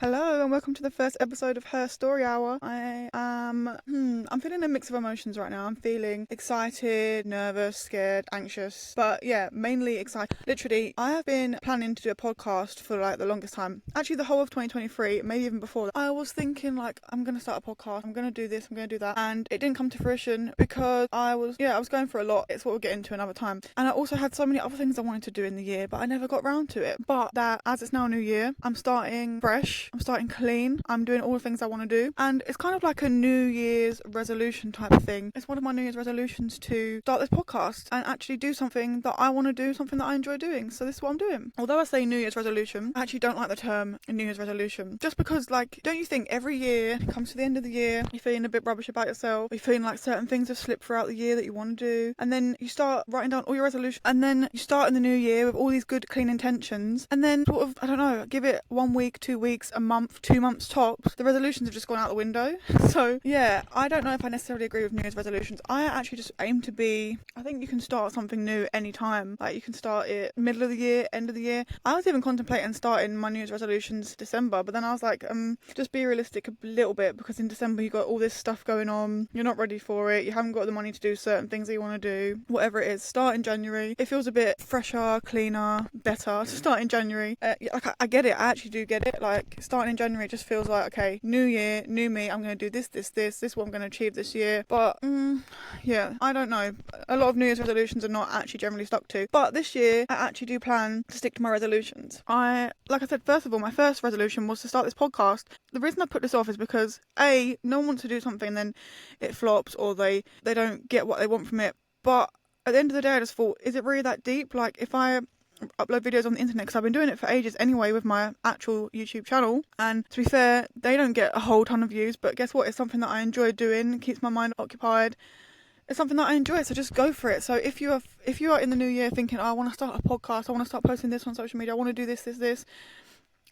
Hello and welcome to the first episode of Her Story Hour. I'm feeling a mix of emotions right now. I'm feeling excited, nervous, scared, anxious, but yeah, mainly excited. Literally, I have been planning to do a podcast for like the longest time. Actually, the whole of 2023, maybe even before that. I was thinking like, I'm going to start a podcast, I'm going to do this, I'm going to do that. And it didn't come to fruition because I was going for a lot. It's what we'll get into another time. And I also had so many other things I wanted to do in the year, but I never got round to it. But that as it's now a new year, I'm starting fresh. I'm starting clean. I'm doing all the things I want to do. And it's kind of like a New Year's resolution type of thing. It's one of my New Year's resolutions to start this podcast and actually do something that I want to do, something that I enjoy doing. So this is what I'm doing. Although I say New Year's resolution, I actually don't like the term New Year's resolution. Just because, like, don't you think every year it comes to the end of the year, you're feeling a bit rubbish about yourself, you're feeling like certain things have slipped throughout the year that you want to do, and then you start writing down all your resolutions, and then you start in the new year with all these good, clean intentions, and then sort of, I don't know, give it 1 week, 2 weeks, a month, 2 months tops, the resolutions have just gone out the window. So yeah, I don't know if I necessarily agree with New Year's resolutions. I actually just aim to be, I think you can start something new anytime. Like you can start it middle of the year, end of the year. I was even contemplating starting my New Year's resolutions December, but then I was like, just be realistic a little bit, because in December you got all this stuff going on, you're not ready for it, you haven't got the money to do certain things that you want to do, whatever it is. Start in January. It feels a bit fresher, cleaner, better to start in January. I get it, I actually do get it. Like starting in January just feels like, okay, new year, new me, I'm going to do this is what I'm going to achieve this year. But yeah, I don't know, a lot of New Year's resolutions are not actually generally stuck to, but this year I actually do plan to stick to my resolutions. Like I said, first of all, my first resolution was to start this podcast. The reason I put this off is because no one wants to do something and then it flops, or they don't get what they want from it. But at the end of the day, I just thought, is it really that deep? Like if I upload videos on the internet, because I've been doing it for ages anyway with my actual YouTube channel, and to be fair, they don't get a whole ton of views, but guess what, it's something that I enjoy doing, it keeps my mind occupied, it's something that I enjoy, so just go for it. So if you are in the new year thinking, oh, I want to start a podcast, I want to start posting this on social media, I want to do this,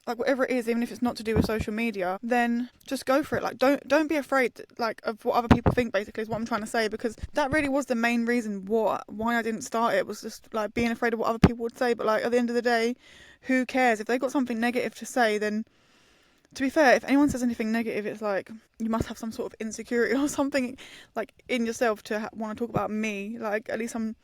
like whatever it is, even if it's not to do with social media, then just go for it. Like don't be afraid like of what other people think, basically, is what I'm trying to say, because that really was the main reason why I didn't start it, was just like being afraid of what other people would say. But like at the end of the day, who cares? If they got something negative to say, then to be fair, if anyone says anything negative, it's like you must have some sort of insecurity or something like in yourself to want to talk about me. Like at least I'm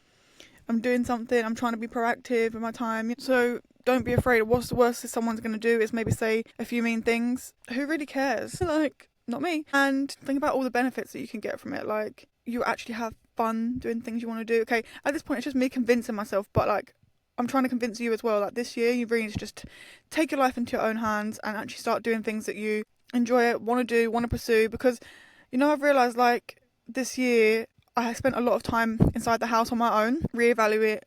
doing something, I'm trying to be proactive with my time. So don't be afraid. What's the worst that someone's going to do is maybe say a few mean things. Who really cares? Like, not me. And think about all the benefits that you can get from it. Like, you actually have fun doing things you want to do. Okay, at this point, it's just me convincing myself, but like, I'm trying to convince you as well. Like, this year, you really need to just take your life into your own hands and actually start doing things that you enjoy, want to do, want to pursue. Because, I've realised, like, this year, I spent a lot of time inside the house on my own, reevaluating,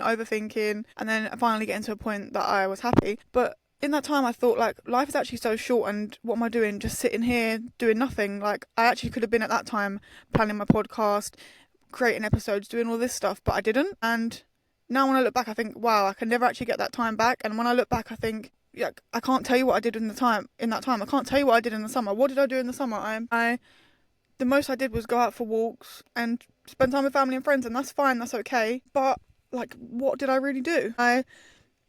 overthinking, and then finally getting to a point that I was happy. But in that time, I thought, like, life is actually so short, and what am I doing? Just sitting here doing nothing. Like, I actually could have been at that time planning my podcast, creating episodes, doing all this stuff, but I didn't. And now when I look back, I think, wow, I can never actually get that time back. And when I look back, I think, yeah, I can't tell you what I did in that time. I can't tell you what I did in the summer. What did I do in the summer? The most I did was go out for walks and spend time with family and friends, and that's fine, that's okay. But, like, what did I really do? I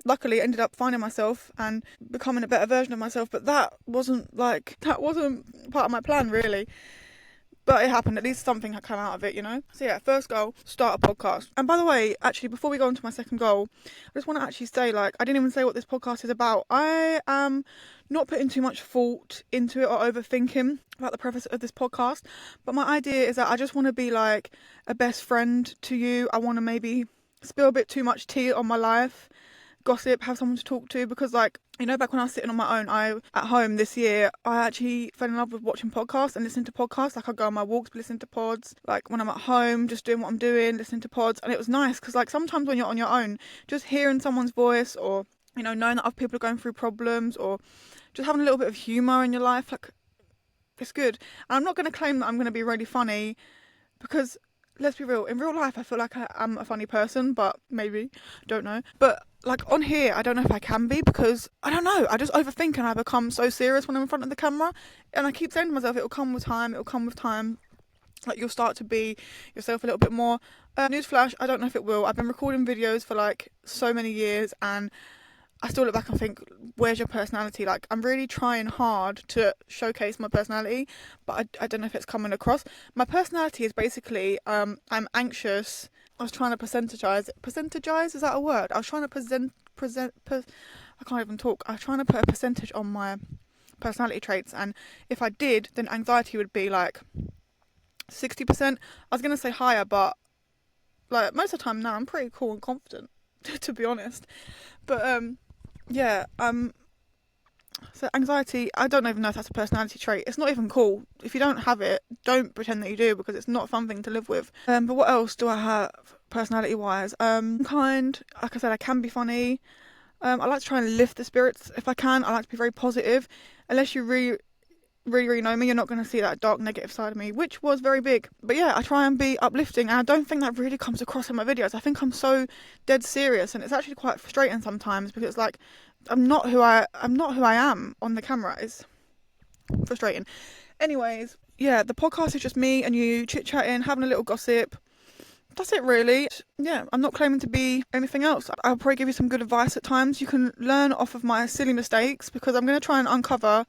luckily ended up finding myself and becoming a better version of myself, but that wasn't part of my plan, really. But it happened. At least something had come out of it, So yeah, first goal, start a podcast. And by the way, actually, before we go on to my second goal, I just want to actually say, like, I didn't even say what this podcast is about. I am not putting too much thought into it or overthinking about the preface of this podcast. But my idea is that I just want to be like a best friend to you. I want to maybe spill a bit too much tea on my life, gossip, have someone to talk to, because like, back when I was sitting on my own, at home this year, I actually fell in love with watching podcasts and listening to podcasts. Like, I go on my walks, listening to pods. Like, when I'm at home, just doing what I'm doing, listening to pods. And it was nice, because like, sometimes when you're on your own, just hearing someone's voice, or, knowing that other people are going through problems, or just having a little bit of humour in your life, like, it's good. And I'm not going to claim that I'm going to be really funny, because let's be real, in real life I feel like I am a funny person, but maybe, don't know. But like on here, I don't know if I can be, because I don't know, I just overthink and I become so serious when I'm in front of the camera, and I keep saying to myself, it'll come with time, like you'll start to be yourself a little bit more. Newsflash, I don't know if it will. I've been recording videos for like so many years, and I still look back and think, where's your personality? Like, I'm really trying hard to showcase my personality, but I don't know if it's coming across. My personality is basically, I'm anxious. I was trying to percentagize, is that a word? I was trying to I can't even talk. I was trying to put a percentage on my personality traits, and if I did, then anxiety would be like 60%. I was going to say higher, but like most of the time now I'm pretty cool and confident, to be honest. But yeah, so anxiety, I don't even know if that's a personality trait. It's not even cool. If you don't have it, don't pretend that you do, because it's not a fun thing to live with. But what else do I have personality wise? Kind, like I said, I can be funny. I like to try and lift the spirits if I can. I like to be very positive. Unless you really know me, you're not going to see that dark negative side of me, which was very big. But yeah, I try and be uplifting, and I don't think that really comes across in my videos. I think I'm so dead serious, and it's actually quite frustrating sometimes, because it's like I'm not who I am on the camera. It's frustrating. Anyways, yeah, the podcast is just me and you chit-chatting, having a little gossip. That's it really. Yeah, I'm not claiming to be anything else. I'll probably give you some good advice at times. You can learn off of my silly mistakes, because I'm going to try and uncover.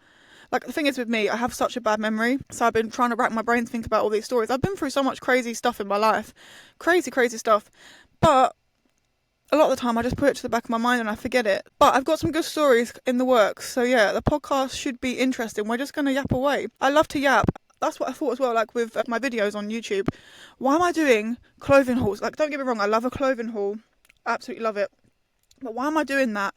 Like, the thing is with me, I have such a bad memory, so I've been trying to rack my brain to think about all these stories. I've been through so much crazy stuff in my life. Crazy stuff. But a lot of the time I just put it to the back of my mind and I forget it. But I've got some good stories in the works. So yeah, the podcast should be interesting. We're just going to yap away. I love to yap. That's what I thought as well, like with my videos on YouTube. Why am I doing clothing hauls? Like, don't get me wrong, I love a clothing haul. I absolutely love it. But why am I doing that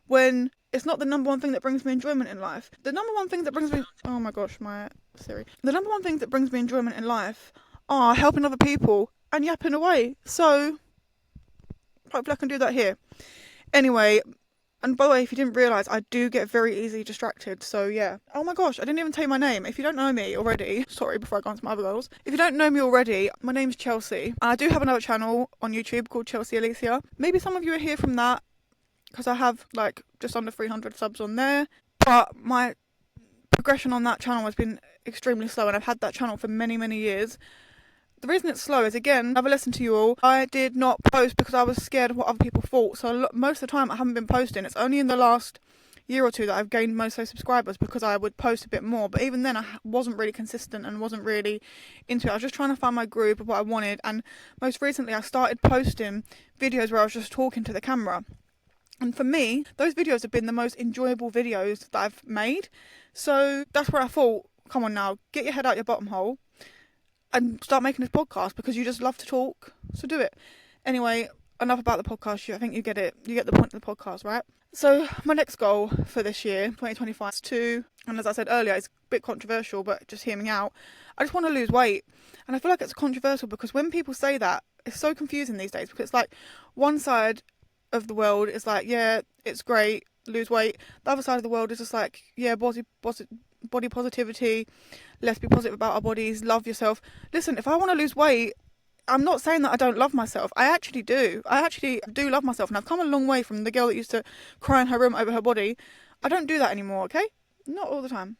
when it's not the number one thing that brings me enjoyment in life? The number one thing that brings me... Oh my gosh, my Siri. The number one thing that brings me enjoyment in life are helping other people and yapping away. So hopefully I can do that here. Anyway, and by the way, if you didn't realise, I do get very easily distracted, so yeah. Oh my gosh, I didn't even tell you my name. If you don't know me already, sorry, before I go on to my other goals. If you don't know me already, my name's Chelsea. I do have another channel on YouTube called Chelsea Alicia. Maybe some of you are here from that, because I have like just under 300 subs on there. But my progression on that channel has been extremely slow, and I've had that channel for many years. The reason it's slow is, again, another lesson to you all. I did not post because I was scared of what other people thought. So most of the time I haven't been posting. It's only in the last year or two that I've gained most of those subscribers, because I would post a bit more. But even then I wasn't really consistent and wasn't really into it. I was just trying to find my groove of what I wanted. And most recently I started posting videos where I was just talking to the camera. And for me, those videos have been the most enjoyable videos that I've made. So that's where I thought, come on now, get your head out your bottom hole and start making this podcast, because you just love to talk, so do it. Anyway, enough about the podcast. I think you get it. You get the point of the podcast, right? So my next goal for this year, 2025, is to, and as I said earlier, it's a bit controversial, but just hear me out. I just want to lose weight. And I feel like it's controversial because when people say that, it's so confusing these days, because it's like one side of the world is like, yeah, it's great, lose weight. The other side of the world is just like, yeah, body positivity, let's be positive about our bodies, love yourself. Listen, if I want to lose weight, I'm not saying that I don't love myself. I actually do love myself, and I've come a long way from the girl that used to cry in her room over her body. I don't do that anymore, okay? Not all the time.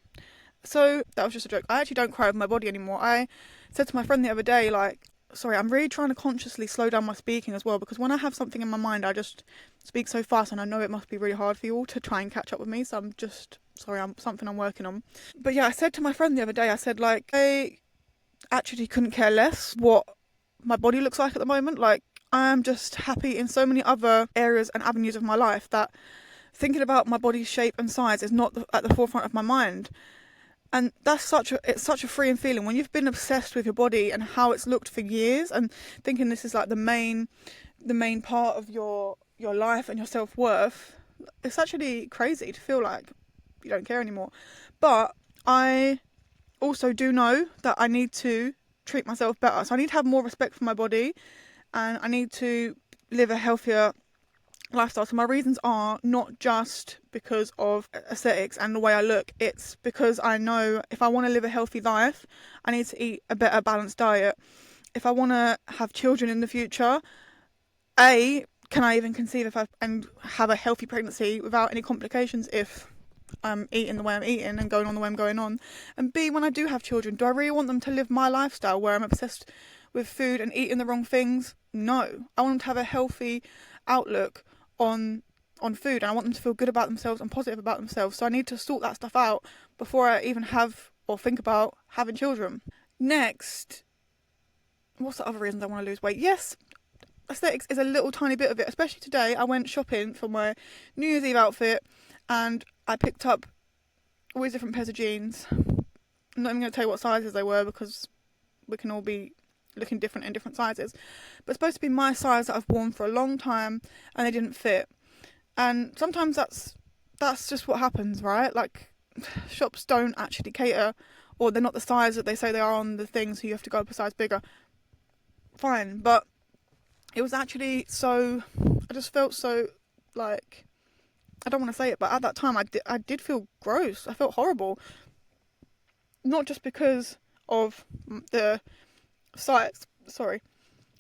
So that was just a joke. I actually don't cry over my body anymore. I said to my friend the other day, like, sorry, I'm really trying to consciously slow down my speaking as well, because when I have something in my mind, I just speak so fast, and I know it must be really hard for you all to try and catch up with me, so I'm just... Sorry, something I'm working on. But yeah, I said to my friend the other day, I said, like, I actually couldn't care less what my body looks like at the moment. Like, I'm just happy in so many other areas and avenues of my life that thinking about my body's shape and size is not at the forefront of my mind. And that's it's such a freeing feeling when you've been obsessed with your body and how it's looked for years, and thinking this is like the main part of your life and your self-worth. It's actually crazy to feel like you don't care anymore. But I also do know that I need to treat myself better. So I need to have more respect for my body, and I need to live a healthier lifestyle. So my reasons are not just because of aesthetics and the way I look. It's because I know if I want to live a healthy life, I need to eat a better balanced diet. If I want to have children in the future, can I even conceive and have a healthy pregnancy without any complications if I'm eating the way I'm eating and going on the way I'm going on? And B, when I do have children, do I really want them to live my lifestyle where I'm obsessed with food and eating the wrong things? No. I want them to have a healthy outlook on on food, and I want them to feel good about themselves and positive about themselves. So I need to sort that stuff out before I even have or think about having children. Next, what's the other reasons I want to lose weight? Yes, aesthetics is a little tiny bit of it. Especially today, I went shopping for my New Year's Eve outfit, and I picked up all these different pairs of jeans. I'm not even going to tell you what sizes they were because we can all be looking different in different sizes. But it's supposed to be my size that I've worn for a long time, and they didn't fit. And sometimes that's just what happens, right? Like, shops don't actually cater, or they're not the size that they say they are on the thing, so you have to go up a size bigger. Fine, but it was actually so, I just felt so, like, I don't want to say it, but at that time I did feel gross. I felt horrible. Not just because of the size,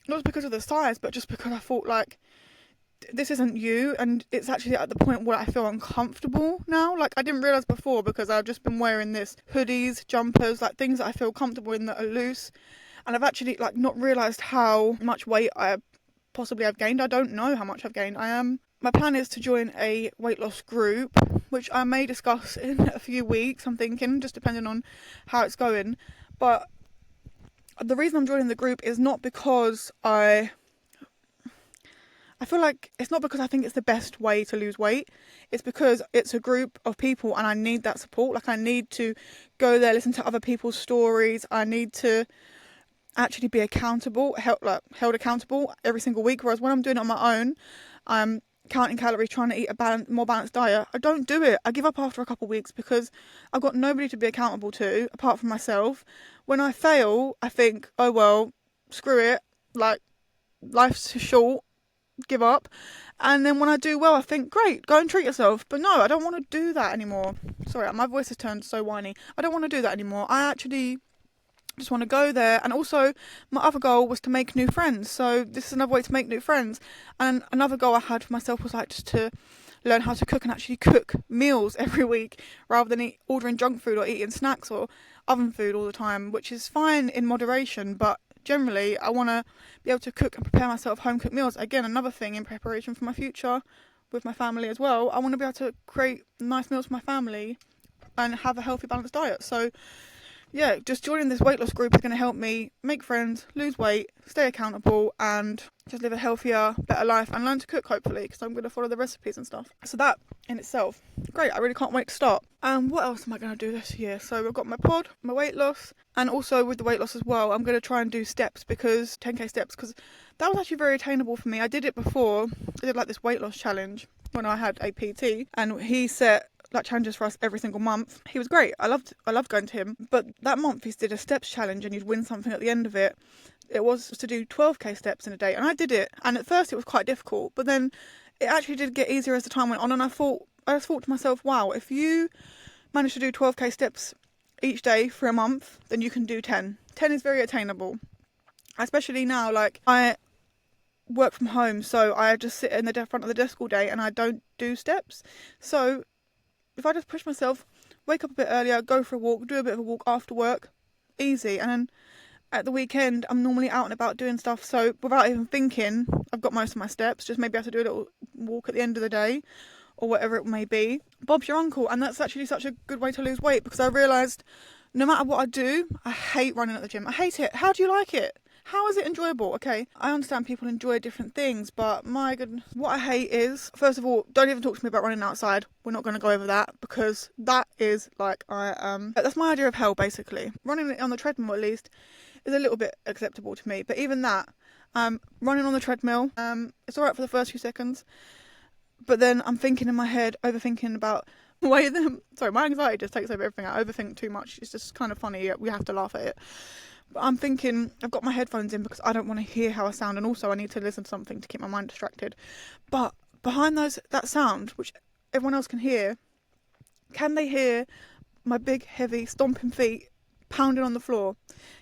not just because of the size, but just because I thought, like, this isn't you, and it's actually at the point where I feel uncomfortable now. Like, I didn't realise before because I've just been wearing this hoodies, jumpers, like things that I feel comfortable in that are loose, and I've actually, like, not realised how much weight I possibly have gained. I don't know how much I've gained. My plan is to join a weight loss group, which I may discuss in a few weeks, I'm thinking, just depending on how it's going. But the reason I'm joining the group is not because I feel like it's not because I think it's the best way to lose weight. It's because it's a group of people and I need that support. Like, I need to go there, listen to other people's stories. I need to actually be accountable, held accountable every single week. Whereas when I'm doing it on my own, I'm counting calories, trying to eat a more balanced diet. I don't do it. I give up after a couple of weeks because I've got nobody to be accountable to apart from myself. When I fail, I think, oh well, screw it. Like, life's too short. Give up. And then when I do well, I think, great, go and treat yourself. But no, I don't want to do that anymore. Sorry, my voice has turned so whiny. I don't want to do that anymore. I actually just want to go there. And also, my other goal was to make new friends. So this is another way to make new friends. And another goal I had for myself was, like, just to learn how to cook and actually cook meals every week rather than ordering junk food or eating snacks or oven food all the time, which is fine in moderation, but generally I want to be able to cook and prepare myself home cooked meals. Again, another thing in preparation for my future with my family as well. I want to be able to create nice meals for my family and have a healthy, balanced diet. So yeah, just joining this weight loss group is going to help me make friends, lose weight, stay accountable, and just live a healthier, better life and learn to cook, hopefully, because I'm going to follow the recipes and stuff. So that in itself, great. I really can't wait to start. What else am I going to do this year? So I've got my pod, my weight loss, and also with the weight loss as well, I'm going to try and do steps, because 10k steps, because that was actually very attainable for me. I did it before. I did like this weight loss challenge when I had a PT, and he set like challenges for us every single month. He was great. I loved going to him. But that month he did a steps challenge and you'd win something at the end of it. It was to do 12k steps in a day, and I did it. And at first it was quite difficult, but then it actually did get easier as the time went on. And I just thought to myself, wow, if you manage to do 12k steps each day for a month, then you can do 10. 10 is very attainable, especially now. Like, I work from home, so I just sit in the front of the desk all day and I don't do steps. So if I just push myself, wake up a bit earlier, go for a walk, do a bit of a walk after work, easy. And then at the weekend, I'm normally out and about doing stuff. So without even thinking, I've got most of my steps. Just maybe I have to do a little walk at the end of the day or whatever it may be. Bob's your uncle. And that's actually such a good way to lose weight, because I realised no matter what I do, I hate running at the gym. I hate it. How do you like it? How is it enjoyable? Okay, I understand people enjoy different things, but my goodness, what I hate is, first of all, don't even talk to me about running outside. We're not going to go over that, because that is like, that's my idea of hell, basically. Running on the treadmill, at least, is a little bit acceptable to me, but even that, running on the treadmill, it's alright for the first few seconds, but then I'm thinking in my head, overthinking about the way my anxiety just takes over everything. I overthink too much. It's just kind of funny. We have to laugh at it. But I'm thinking, I've got my headphones in because I don't want to hear how I sound, and also I need to listen to something to keep my mind distracted. But behind that sound, which everyone else can hear, can they hear my big, heavy, stomping feet pounding on the floor?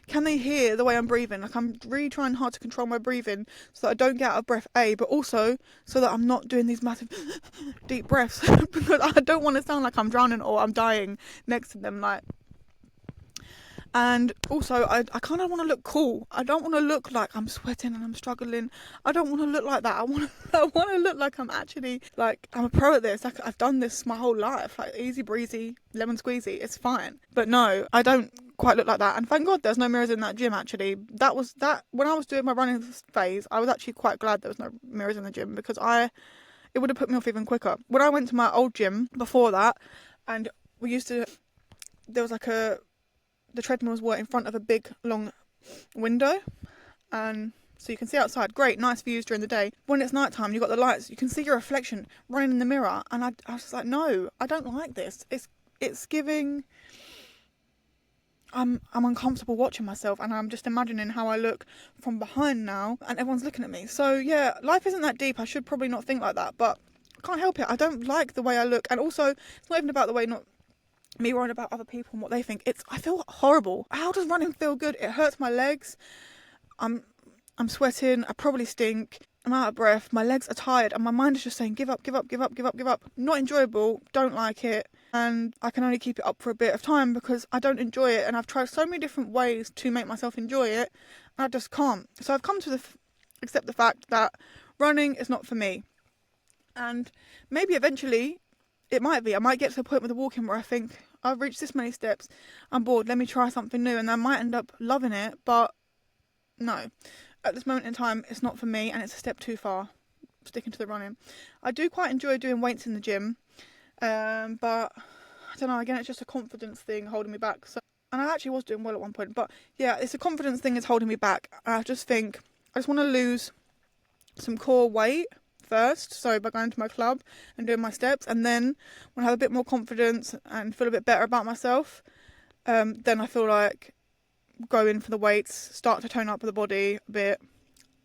Can they hear the way I'm breathing? Like, I'm really trying hard to control my breathing so that I don't get out of breath, but also so that I'm not doing these massive deep breaths because I don't want to sound like I'm drowning or I'm dying next to them. Like, And also, I kind of want to look cool. I don't want to look like I'm sweating and I'm struggling. I don't want to look like that. I want to look like I'm actually, like, I'm a pro at this. Like, I've done this my whole life. Like, easy breezy, lemon squeezy, it's fine. But no, I don't quite look like that. And thank God there's no mirrors in that gym, actually. When I was doing my running phase, I was actually quite glad there was no mirrors in the gym, because it would have put me off even quicker. When I went to my old gym before that, and there was like the treadmills were in front of a big long window, and so you can see outside. Great, nice views during the day. When it's nighttime, you've got the lights, you can see your reflection running in the mirror, and I was just like, no, I don't like this. It's giving. I'm uncomfortable watching myself, and I'm just imagining how I look from behind now, and everyone's looking at me. So yeah, life isn't that deep. I should probably not think like that, but I can't help it. I don't like the way I look, and also it's not even about the way, not me worrying about other people and what they think. I feel horrible. How does running feel good? It hurts my legs. I'm sweating. I probably stink. I'm out of breath. My legs are tired, and my mind is just saying, give up, give up, give up, give up, give up. Not enjoyable. Don't like it. And I can only keep it up for a bit of time because I don't enjoy it, and I've tried so many different ways to make myself enjoy it, and I just can't. So I've come to accept the fact that running is not for me. And maybe eventually it might be. I might get to the point with the walking where I think, I've reached this many steps, I'm bored, let me try something new, and I might end up loving it, but no. At this moment in time, it's not for me, and it's a step too far, sticking to the running. I do quite enjoy doing weights in the gym, but I don't know, again, it's just a confidence thing holding me back. So, and I actually was doing well at one point, but yeah, it's a confidence thing that's holding me back. I just think, I just want to lose some core weight first, so by going to my club and doing my steps, and then when I have a bit more confidence and feel a bit better about myself, then I feel like go in for the weights, start to tone up the body a bit.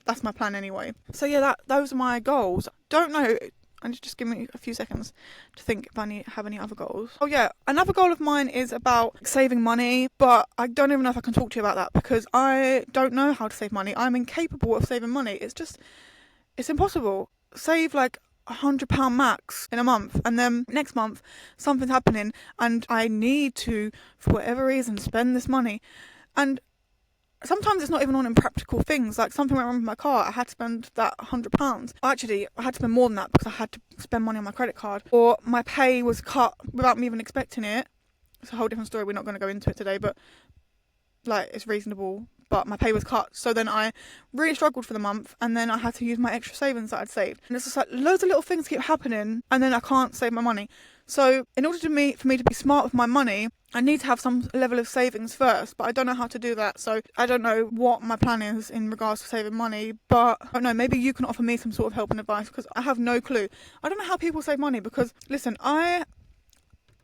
That's my plan anyway. So yeah, those are my goals. Don't know, and just give me a few seconds to think if I have any other goals. Oh yeah, another goal of mine is about saving money, but I don't even know if I can talk to you about that because I don't know how to save money. I'm incapable of saving money. It's impossible. Save like £100 max in a month, and then next month something's happening and I need to, for whatever reason, spend this money. And sometimes it's not even on impractical things, like something went wrong with my car, I had to spend that £100. Actually, I had to spend more than that because I had to spend money on my credit card, or my pay was cut without me even expecting it. It's a whole different story, we're not going to go into it today, but like, it's reasonable, but my pay was cut, so then I really struggled for the month, and then I had to use my extra savings that I'd saved, and it's just like loads of little things keep happening, and then I can't save my money. So in order for me to be smart with my money, I need to have some level of savings first, but I don't know how to do that, so I don't know what my plan is in regards to saving money, but I don't know, maybe you can offer me some sort of help and advice, because I have no clue. I don't know how people save money, because listen, I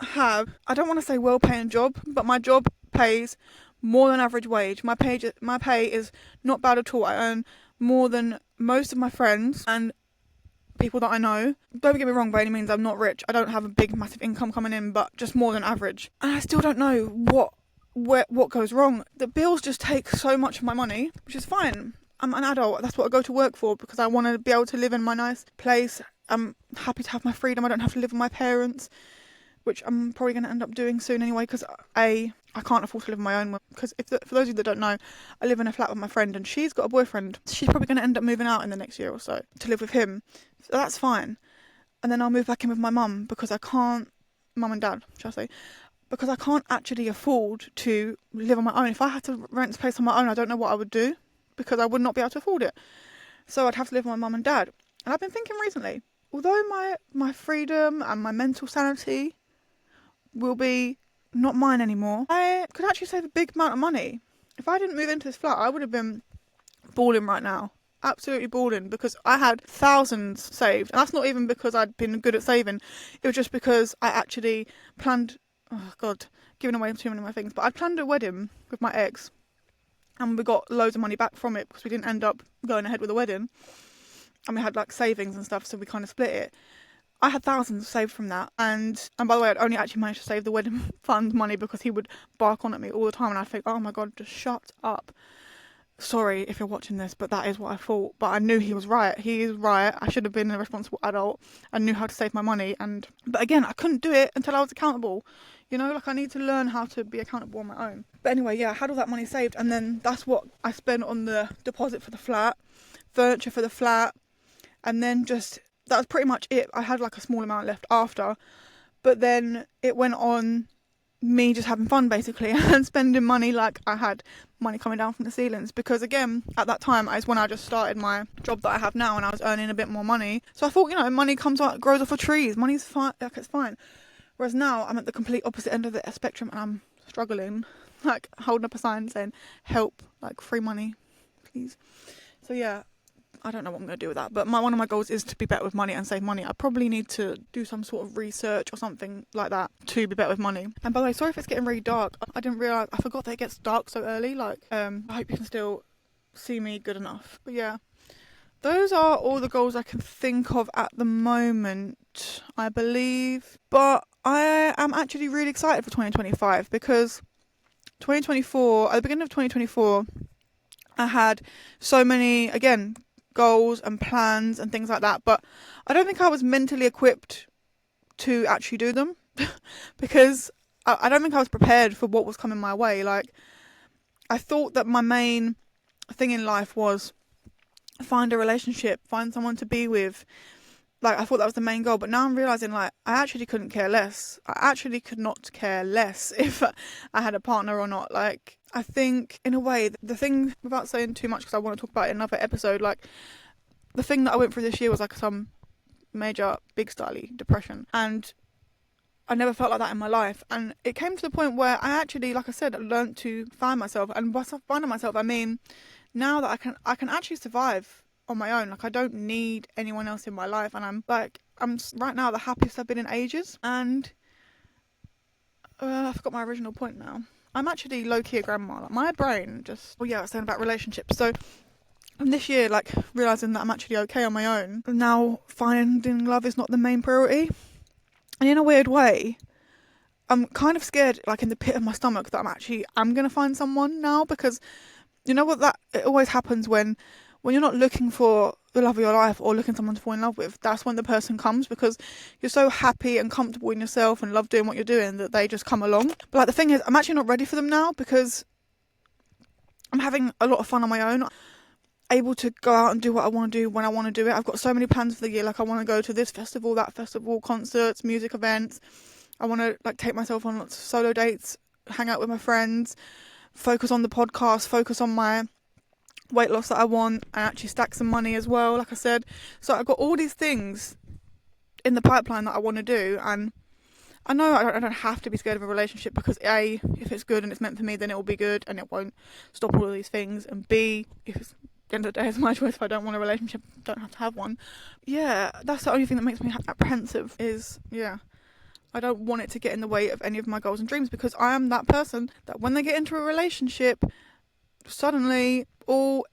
don't want to say well-paying job, but my job pays more than average wage. My pay is not bad at all. I earn more than most of my friends and people that I know. Don't get me wrong, by any means, I'm not rich. I don't have a big, massive income coming in, but just more than average. And I still don't know what goes wrong. The bills just take so much of my money, which is fine. I'm an adult. That's what I go to work for, because I want to be able to live in my nice place. I'm happy to have my freedom. I don't have to live with my parents, which I'm probably going to end up doing soon anyway, because I can't afford to live on my own. Because for those of you that don't know, I live in a flat with my friend, and she's got a boyfriend. She's probably going to end up moving out in the next year or so to live with him. So that's fine. And then I'll move back in with my mum, because I can't, mum and dad, shall I say, because I can't actually afford to live on my own. If I had to rent a place on my own, I don't know what I would do, because I would not be able to afford it. So I'd have to live with my mum and dad. And I've been thinking recently, although my freedom and my mental sanity will be not mine anymore, I could actually save a big amount of money. If I didn't move into this flat, I would have been balling right now. Absolutely balling, because I had thousands saved. And that's not even because I'd been good at saving. It was just because I actually planned, oh God, giving away too many of my things, but I planned a wedding with my ex, and we got loads of money back from it because we didn't end up going ahead with the wedding. And we had like savings and stuff, so we kind of split it. I had thousands saved from that, and by the way, I'd only actually managed to save the wedding fund money because he would bark on at me all the time, and I'd think, oh my God, just shut up. Sorry if you're watching this, but that is what I thought. But I knew he was right. He is right. I should have been a responsible adult and knew how to save my money. But again, I couldn't do it until I was accountable. You know, like I need to learn how to be accountable on my own. But anyway, yeah, I had all that money saved, and then that's what I spent on the deposit for the flat, furniture for the flat, and then just, that was pretty much it. I had like a small amount left after, but then it went on me just having fun basically and spending money like I had money coming down from the ceilings, because again at that time is when I just started my job that I have now and I was earning a bit more money, so I thought, you know, money comes out, grows off of trees, money's fine, like it's fine. Whereas now I'm at the complete opposite end of the spectrum and I'm struggling, like holding up a sign saying help, like free money please. So yeah, I don't know what I'm going to do with that, but one of my goals is to be better with money and save money. I probably need to do some sort of research or something like that to be better with money. And by the way, sorry if it's getting really dark. I didn't realise, I forgot that it gets dark so early. Like, I hope you can still see me good enough. But yeah, those are all the goals I can think of at the moment, I believe. But I am actually really excited for 2025 because 2024, at the beginning of 2024, I had so many, again, goals and plans and things like that, but I don't think I was mentally equipped to actually do them because I don't think I was prepared for what was coming my way. Like, I thought that my main thing in life was find a relationship, find someone to be with. Like, I thought that was the main goal, but now I'm realising, like, I actually couldn't care less. I actually could not care less if I had a partner or not. Like, I think, in a way, the thing, without saying too much because I want to talk about it in another episode, like, the thing that I went through this year was, like, some major, big style-y depression. And I never felt like that in my life. And it came to the point where I actually, like I said, learned to find myself. And by finding myself, I mean, now that I can actually survive on my own. Like, I don't need anyone else in my life, and I'm right now the happiest I've been in ages. And I forgot my original point now. I'm actually low-key a grandma. Like, my brain just, I was saying about relationships. So this year, like, realising that I'm actually okay on my own, now finding love is not the main priority. And in a weird way, I'm kind of scared, like in the pit of my stomach, that I'm going to find someone now, because you know what, that it always happens when you're not looking for the love of your life or looking for someone to fall in love with. That's when the person comes, because you're so happy and comfortable in yourself and love doing what you're doing that they just come along. But like, the thing is, I'm actually not ready for them now, because I'm having a lot of fun on my own, able to go out and do what I want to do when I want to do it. I've got so many plans for the year. Like, I want to go to this festival, that festival, concerts, music events. I want to, like, take myself on lots of solo dates, hang out with my friends, focus on the podcast, focus on my weight loss that I want, and actually stack some money as well, like I said. So I've got all these things in the pipeline that I want to do, and I know I don't have to be scared of a relationship, because A, if it's good and it's meant for me, then it will be good and it won't stop all of these things, and B, if it's, at the end of the day, it's my choice. If I don't want a relationship, I don't have to have one. Yeah, that's the only thing that makes me apprehensive is, I don't want it to get in the way of any of my goals and dreams, because I am that person that when they get into a relationship, suddenly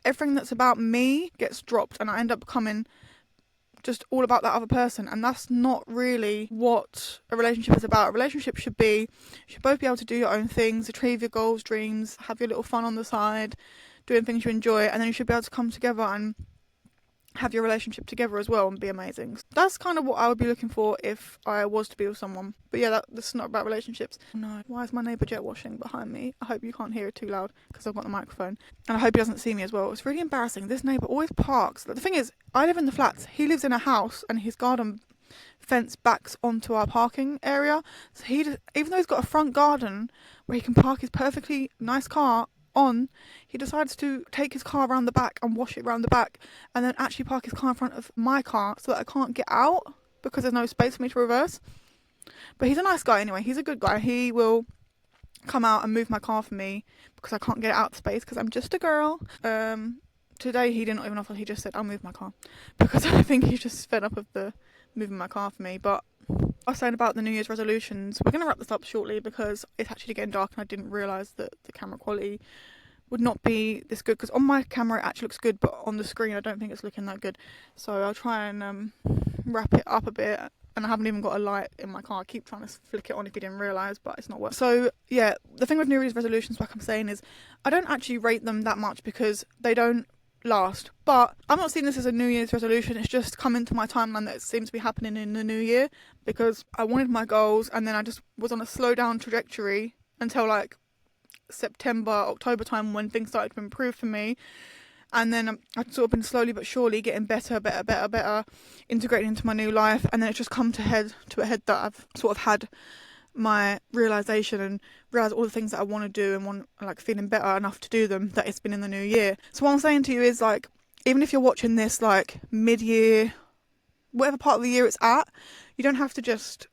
everything that's about me gets dropped, and I end up becoming just all about that other person. And that's not really what a relationship is about. A relationship should be, you should both be able to do your own things, achieve your goals, dreams, have your little fun on the side, doing things you enjoy, and then you should be able to come together and have your relationship together as well and be amazing. That's kind of what I would be looking for if I was to be with someone. But yeah, that's not about relationships. No, why is my neighbour jet washing behind me? I hope you can't hear it too loud because I've got the microphone. And I hope he doesn't see me as well. It's really embarrassing. This neighbour always parks. The thing is, I live in the flats. He lives in a house and his garden fence backs onto our parking area. So even though he's got a front garden where he can park his perfectly nice car on, he decides to take his car around the back and wash it around the back, and then actually park his car in front of my car so that I can't get out because there's no space for me to reverse. But he's a nice guy anyway. He's a good guy. He will come out and move my car for me because I can't get it out of space because I'm just a girl. Today he didn't even offer. He just said, I'll move my car, because I think he's just fed up of the moving my car for me. But I was saying about the New Year's resolutions. We're going to wrap this up shortly because it's actually getting dark and I didn't realise that the camera quality would not be this good, because on my camera it actually looks good, but on the screen I don't think it's looking that good. So I'll try and wrap it up a bit. And I haven't even got a light in my car. I keep trying to flick it on if you didn't realise, but it's not working. So yeah, the thing with New Year's resolutions, like I'm saying, is I don't actually rate them that much because they don't last. But I'm not seeing this as a New Year's resolution. It's just come into my timeline that seems to be happening in the new year, because I wanted my goals and then I just was on a slow down trajectory until like September, October time, when things started to improve for me. And then I'd sort of been slowly but surely getting better, integrating into my new life. And then it's just come to a head that I've sort of had my realisation and realised all the things that I want to do and want, like, feeling better enough to do them, that it's been in the new year. So what I'm saying to you is, like, even if you're watching this like mid-year, whatever part of the year it's at, you don't have to just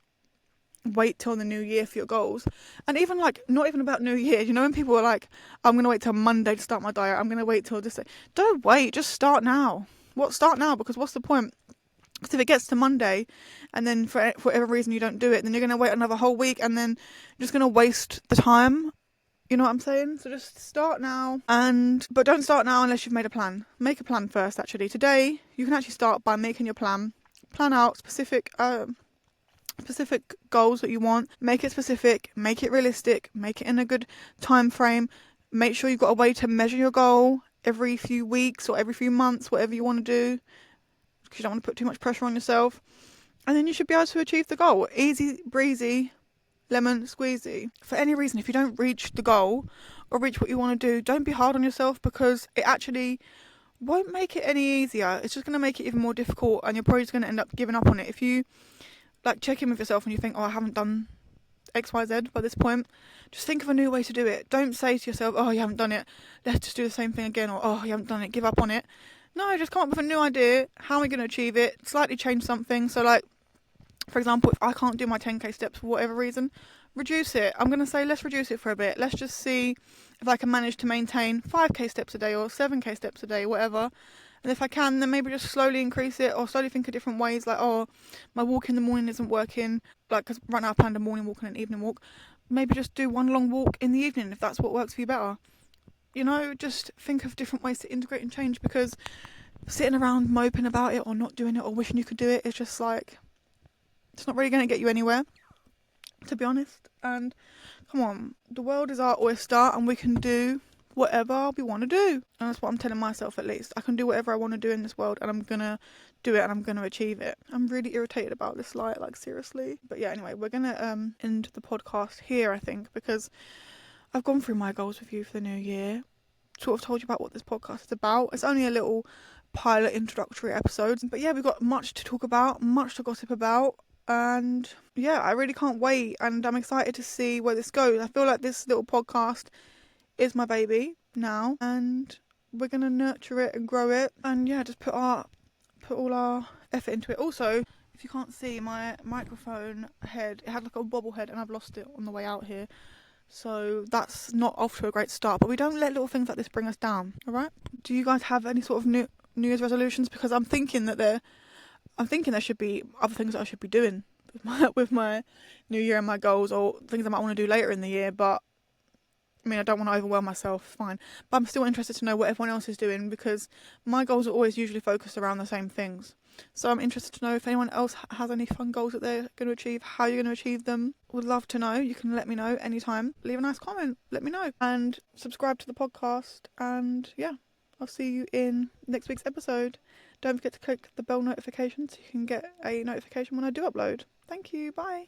wait till the new year for your goals. And even like, not even about new year, you know, when people are like, I'm going to wait till Monday to start my diet, I'm going to wait till this day. Don't wait, just start now. Start now, because what's the point? Because if it gets to Monday and then for whatever reason you don't do it, then you're going to wait another whole week and then you're just going to waste the time. You know what I'm saying? So just start now, but don't start now unless you've made a plan. Make a plan first, actually. Today, you can actually start by making your plan. Plan out specific goals that you want. Make it specific, make it realistic, make it in a good time frame. Make sure you've got a way to measure your goal every few weeks or every few months, whatever you want to do, because you don't want to put too much pressure on yourself. And then you should be able to achieve the goal. Easy breezy, lemon squeezy. For any reason, if you don't reach the goal or reach what you want to do, don't be hard on yourself, because it actually won't make it any easier. It's just going to make it even more difficult, and you're probably just going to end up giving up on it. If you like check in with yourself and you think, oh, I haven't done XYZ by this point, just think of a new way to do it. Don't say to yourself, oh, you haven't done it, let's just do the same thing again, or oh, you haven't done it, give up on it. No, just come up with a new idea. How am I going to achieve it? Slightly change something. So like, for example, if I can't do my 10k steps for whatever reason, reduce it. I'm going to say, let's reduce it for a bit. Let's just see if I can manage to maintain 5k steps a day or 7k steps a day, whatever. And if I can, then maybe just slowly increase it, or slowly think of different ways. Like, oh, my walk in the morning isn't working. Like, because right now I planned a morning walk and an evening walk. Maybe just do one long walk in the evening if that's what works for you better. You know, just think of different ways to integrate and change, because sitting around moping about it or not doing it or wishing you could do it, it's just like, it's not really going to get you anywhere, to be honest. And come on, the world is our oyster and we can do whatever we want to do. And that's what I'm telling myself, at least. I can do whatever I want to do in this world, and I'm going to do it, and I'm going to achieve it. I'm really irritated about this light, like, seriously. But yeah, anyway, we're going to end the podcast here, I think, because I've gone through my goals with you for the new year. Sort of told you about what this podcast is about. It's only a little pilot introductory episode. But yeah, we've got much to talk about, much to gossip about. And yeah, I really can't wait, and I'm excited to see where this goes. I feel like this little podcast is my baby now, and we're gonna nurture it and grow it, and yeah, just put all our effort into it. Also, if you can't see, my microphone head, it had like a bobble head, and I've lost it on the way out here, so that's not off to a great start. But we don't let little things like this bring us down. All right, do you guys have any sort of New Year's resolutions? Because I'm thinking there should be other things that I should be doing with my new year and my goals, or things I might want to do later in the year. But I mean, I don't want to overwhelm myself, fine. But I'm still interested to know what everyone else is doing, because my goals are always usually focused around the same things. So I'm interested to know if anyone else has any fun goals that they're going to achieve, how you're going to achieve them. Would love to know. You can let me know anytime. Leave a nice comment. Let me know. And subscribe to the podcast. And yeah, I'll see you in next week's episode. Don't forget to click the bell notification so you can get a notification when I do upload. Thank you. Bye.